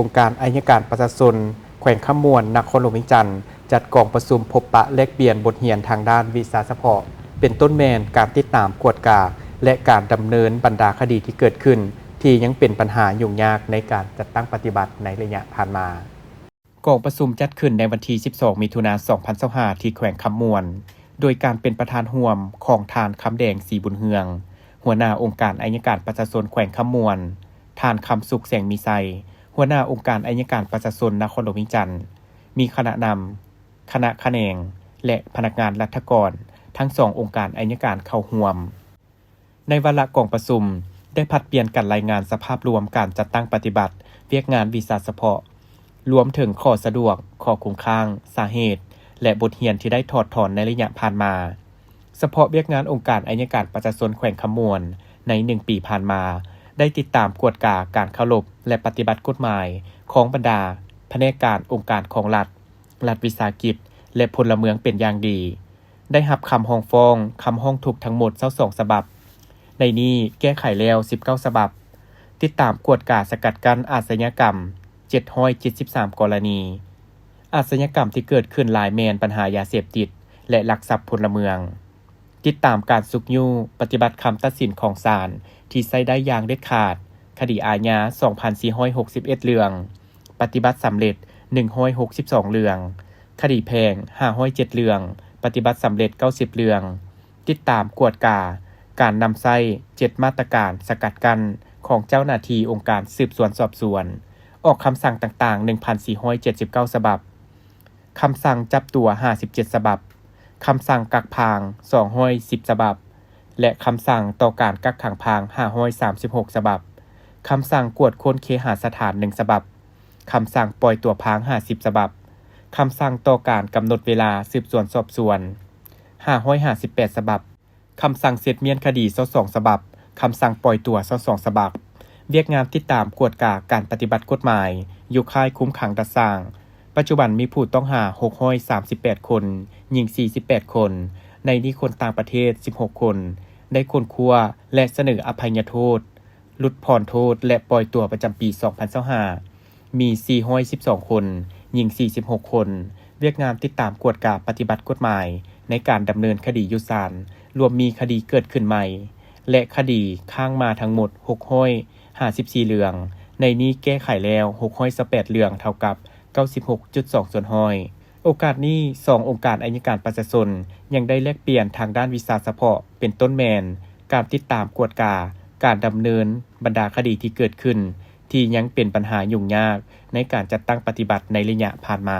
องค์การอัยการประชาชนแขวงขมวนนครหลวงเวียงจันทน์จัดกองประชุมพบปะแลกเปลี่ยนบทเรียนทางด้านวิชาเฉพาะเป็นต้นแมนการติดตามกวดกาและการดำเนินบรรดาคดีที่เกิดขึ้นที่ยังเป็นปัญหายุ่งยากในการจัดตั้งปฏิบัติในระยะผ่านมากองประชุมจัดขึ้นในวันที่ 12 มิถุนายน 2025 ที่แขวงคำมวนโดยการเป็นประธานร่วมของทานคำแดงสีบุญเฮืองหัวหน้าองค์การอัยการประชาชนแขวงคำมวนทานคำสุขแสงมีไซหัวหน้าองค์การอัยการประชาชนนครหลวงเวียงจันทน์มีคณะนำคณะคะแนงและพนักงานรัฐกรทั้งสององค์การอัยการเข้าร่วมในวาระกองประชุมได้ผลัดเปลี่ยนกันรายงานสภาพรวมการจัดตั้งปฏิบัติเวียกงานวิชาเฉพาะรวมถึงข้อสะดวกข้อคุ้มข้างสาเหตุและบทเรียนที่ได้ถอดถอนในระยะผ่านมาเฉพาะเวียกงานองค์การอัยการประชาชนแขวงคำมวนใน1ปีผ่านมาได้ติดตามกวดกาการเคารพและปฏิบัติกฎหมายของบรรดาแผนกการองค์การของรัฐวิสาหกิจและพลเมืองเป็นอย่างดีได้รับคำร้องฟ้องคำร้องทุกข์ทั้งหมด22ฉบับในนี้แก้ไขแล้ว19ฉบับติดตามกวดกาสกัดกั้นอาชญากรรม773กรณีอาชญากรรมที่เกิดขึ้นหลายแมนปัญหายาเสพติดและลักทรัพย์พลเมืองติดตามการสุกยู่ปฏิบัติคำตัดสินของศาลที่ใช้ได้อย่างเด็ดขาดคดีอาญา 2,461 เรื่องปฏิบัติสำเร็จ162เรื่องคดีแพง507เรื่องปฏิบัติสำเร็จ90เรื่องติดตามกวดกาการนำใช้7มาตรการสกัดกั้นของเจ้าหน้าที่องค์การสืบสวนสอบสวนออกคำสั่งต่างๆ 1,479 ฉบับคำสั่งจับตัว57ฉบับคำสั่งกักพาง210ฉบับและคำสั่งต่อการกักขังพาง536ฉบับคำสั่งกวดค้นเคหสถาน1ฉบับคำสั่งปล่อยตัวพาง50ฉบับคำสั่งต่อการกำหนดเวลาสืบสวนสอบสวน558ฉบับคำสั่งเสร็จเมียนคดี22ฉบับคำสั่งปล่อยตัว22ฉบับเวียกงานติดตามกวดกาการปฏิบัติกฎหมายอยู่ค่ายคุ้มขังดัดสร้างปัจจุบันมีผู้ต้องหา638คนหญิง48คนในนี้คนต่างประเทศ16คนได้ค้นคว้าและเสนออภัยโทษลดผ่อนโทษและปล่อยตัวประจำปี2025มี412คนหญิง46คนเวียกงานติดตามกวดกาปฏิบัติกฎหมายในการดำเนินคดียุศาลรวมมีคดีเกิดขึ้นใหม่และคดีค้างมาทั้งหมด654เรื่องในนี้แก้ไขแล้ว618เรื่องเท่ากับ 96.2 ส่วนห้อยโอกาสนี้2องค์การอัยการประชาชนยังได้แลกเปลี่ยนทางด้านวิชาเฉพาะเป็นต้นแมนการติดตามกวดกาการดำเนินบรรดาคดีที่เกิดขึ้นที่ยังเป็นปัญหายุ่งยากในการจัดตั้งปฏิบัติในระยะผ่านมา